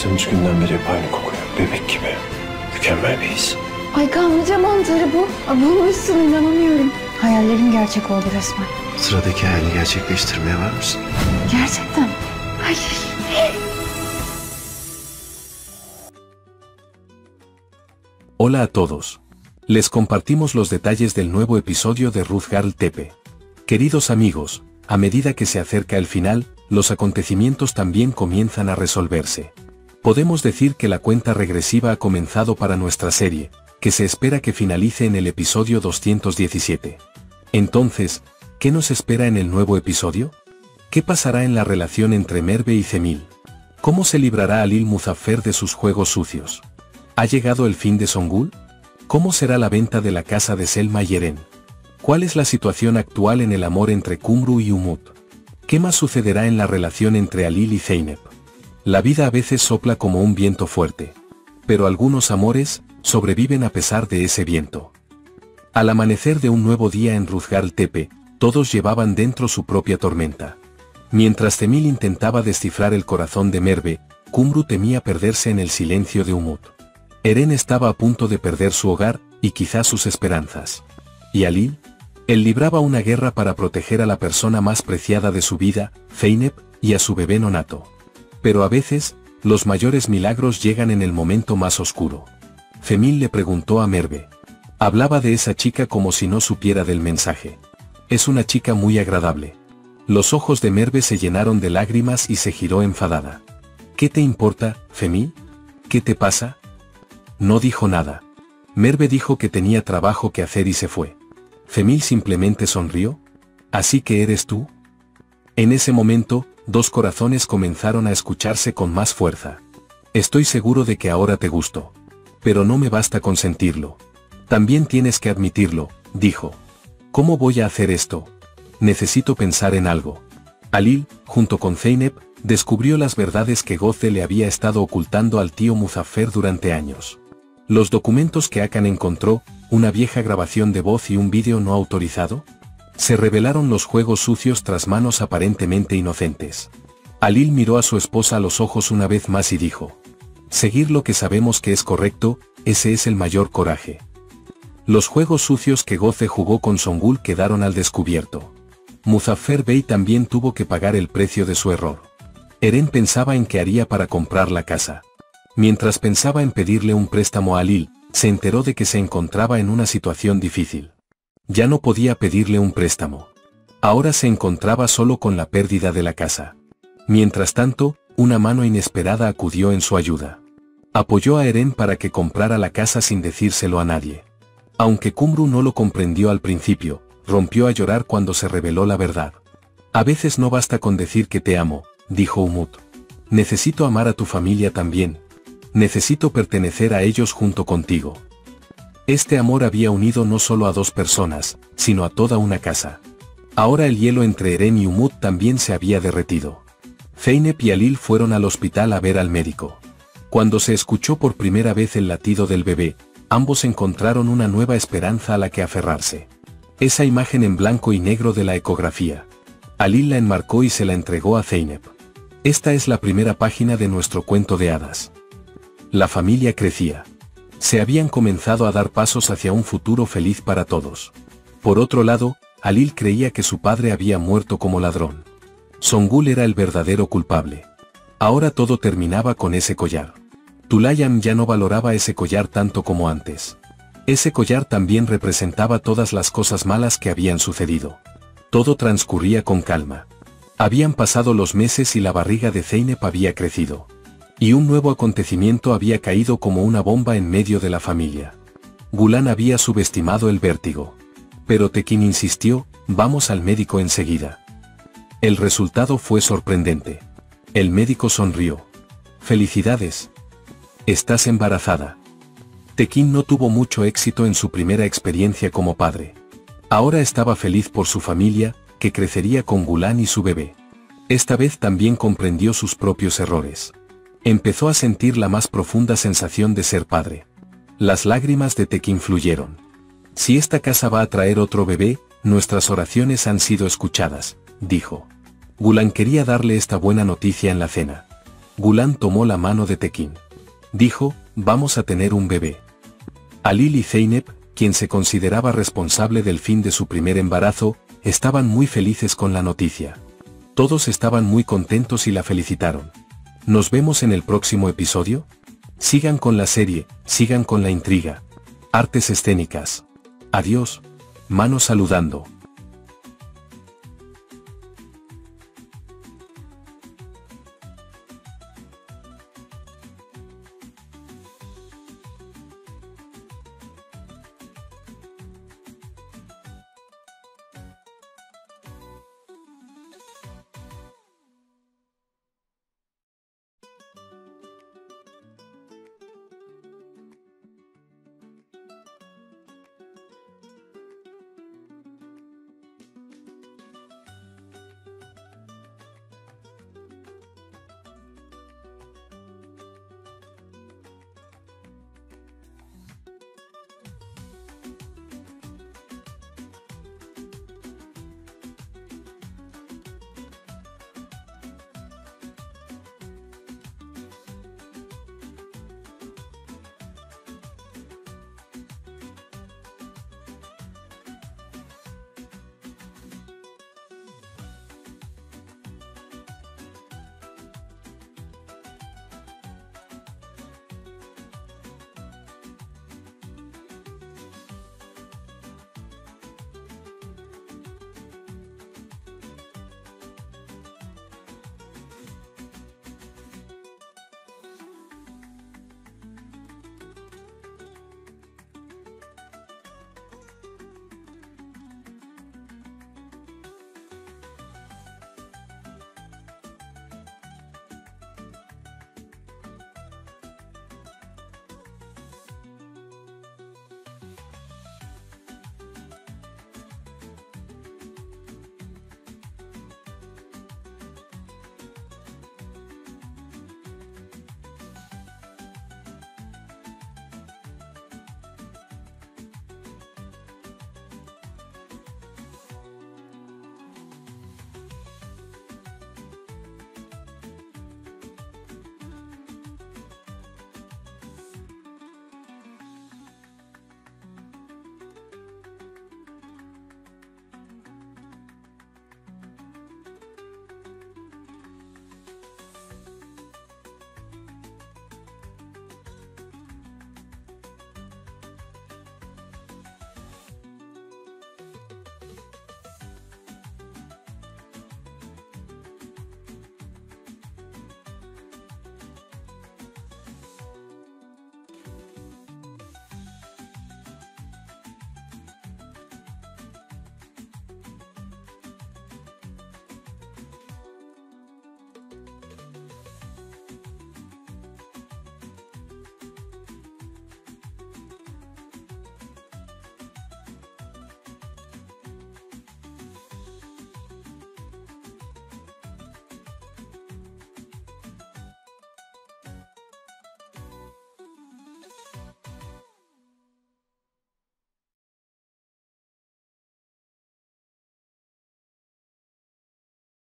Zaten 3 günden beri hep aynı kokuyor. Bebek gibi. Mükemmel bir his. Ay kanlıca mantarı bu. Bulmuşsun, inanamıyorum. Hayallerim gerçek oldu resmen. Sıradaki hayalini gerçekleştirmeye var mısın? Gerçekten. Ay. Hola a todos. Les compartimos los detalles del nuevo episodio de Ruzgarl Tepe. Queridos amigos, a medida que se acerca el final, los acontecimientos también comienzan a resolverse. Podemos decir que la cuenta regresiva ha comenzado para nuestra serie, que se espera que finalice en el episodio 217. Entonces, ¿qué nos espera en el nuevo episodio? ¿Qué pasará en la relación entre Merve y Cemil? ¿Cómo se librará Alil Muzaffer de sus juegos sucios? ¿Ha llegado el fin de Songül? ¿Cómo será la venta de la casa de Selma y Eren? ¿Cuál es la situación actual en el amor entre Kumru y Umut? ¿Qué más sucederá en la relación entre Alil y Zeynep? La vida a veces sopla como un viento fuerte. Pero algunos amores sobreviven a pesar de ese viento. Al amanecer de un nuevo día en Ruzgarl Tepe, todos llevaban dentro su propia tormenta. Mientras Cemil intentaba descifrar el corazón de Merve, Kumru temía perderse en el silencio de Umut. Eren estaba a punto de perder su hogar, y quizás sus esperanzas. ¿Y Alil? Él libraba una guerra para proteger a la persona más preciada de su vida, Zeynep, y a su bebé nonato. Pero a veces, los mayores milagros llegan en el momento más oscuro. Cemil le preguntó a Merve. Hablaba de esa chica como si no supiera del mensaje. Es una chica muy agradable. Los ojos de Merve se llenaron de lágrimas y se giró enfadada. ¿Qué te importa, Cemil? ¿Qué te pasa? No dijo nada. Merve dijo que tenía trabajo que hacer y se fue. Cemil simplemente sonrió. ¿Así que eres tú? En ese momento, dos corazones comenzaron a escucharse con más fuerza. Estoy seguro de que ahora te gusto. Pero no me basta con sentirlo. También tienes que admitirlo, dijo. ¿Cómo voy a hacer esto? Necesito pensar en algo. Alil, junto con Zeynep, descubrió las verdades que Goze le había estado ocultando al tío Muzaffer durante años. Los documentos que Hakan encontró, una vieja grabación de voz y un vídeo no autorizado, se revelaron los juegos sucios tras manos aparentemente inocentes. Alil miró a su esposa a los ojos una vez más y dijo: seguir lo que sabemos que es correcto, ese es el mayor coraje. Los juegos sucios que Goze jugó con Songül quedaron al descubierto. Muzaffer Bey también tuvo que pagar el precio de su error. Eren pensaba en qué haría para comprar la casa. Mientras pensaba en pedirle un préstamo a Alil, se enteró de que se encontraba en una situación difícil. Ya no podía pedirle un préstamo. Ahora se encontraba solo con la pérdida de la casa. Mientras tanto, una mano inesperada acudió en su ayuda. Apoyó a Eren para que comprara la casa sin decírselo a nadie. Aunque Kumru no lo comprendió al principio, rompió a llorar cuando se reveló la verdad. A veces no basta con decir que te amo, dijo Umut. Necesito amar a tu familia también. Necesito pertenecer a ellos junto contigo. Este amor había unido no solo a dos personas, sino a toda una casa. Ahora el hielo entre Eren y Umut también se había derretido. Zeynep y Alil fueron al hospital a ver al médico. Cuando se escuchó por primera vez el latido del bebé, ambos encontraron una nueva esperanza a la que aferrarse. Esa imagen en blanco y negro de la ecografía. Alil la enmarcó y se la entregó a Zeynep. Esta es la primera página de nuestro cuento de hadas. La familia crecía. Se habían comenzado a dar pasos hacia un futuro feliz para todos. Por otro lado, Alil creía que su padre había muerto como ladrón. Songül era el verdadero culpable. Ahora todo terminaba con ese collar. Tulayam ya no valoraba ese collar tanto como antes. Ese collar también representaba todas las cosas malas que habían sucedido. Todo transcurría con calma. Habían pasado los meses y la barriga de Zeynep había crecido. Y un nuevo acontecimiento había caído como una bomba en medio de la familia. Gulan había subestimado el vértigo. Pero Tekin insistió: vamos al médico enseguida. El resultado fue sorprendente. El médico sonrió. Felicidades. Estás embarazada. Tekin no tuvo mucho éxito en su primera experiencia como padre. Ahora estaba feliz por su familia, que crecería con Gulan y su bebé. Esta vez también comprendió sus propios errores. Empezó a sentir la más profunda sensación de ser padre. Las lágrimas de Tekin fluyeron. Si esta casa va a traer otro bebé, nuestras oraciones han sido escuchadas, dijo. Gulan quería darle esta buena noticia en la cena. Gulan tomó la mano de Tekin. Dijo, vamos a tener un bebé. Halil y Zeynep, quien se consideraba responsable del fin de su primer embarazo, estaban muy felices con la noticia. Todos estaban muy contentos y la felicitaron. ¿Nos vemos en el próximo episodio? Sigan con la serie, sigan con la intriga. Artes escénicas. Adiós. Manos saludando.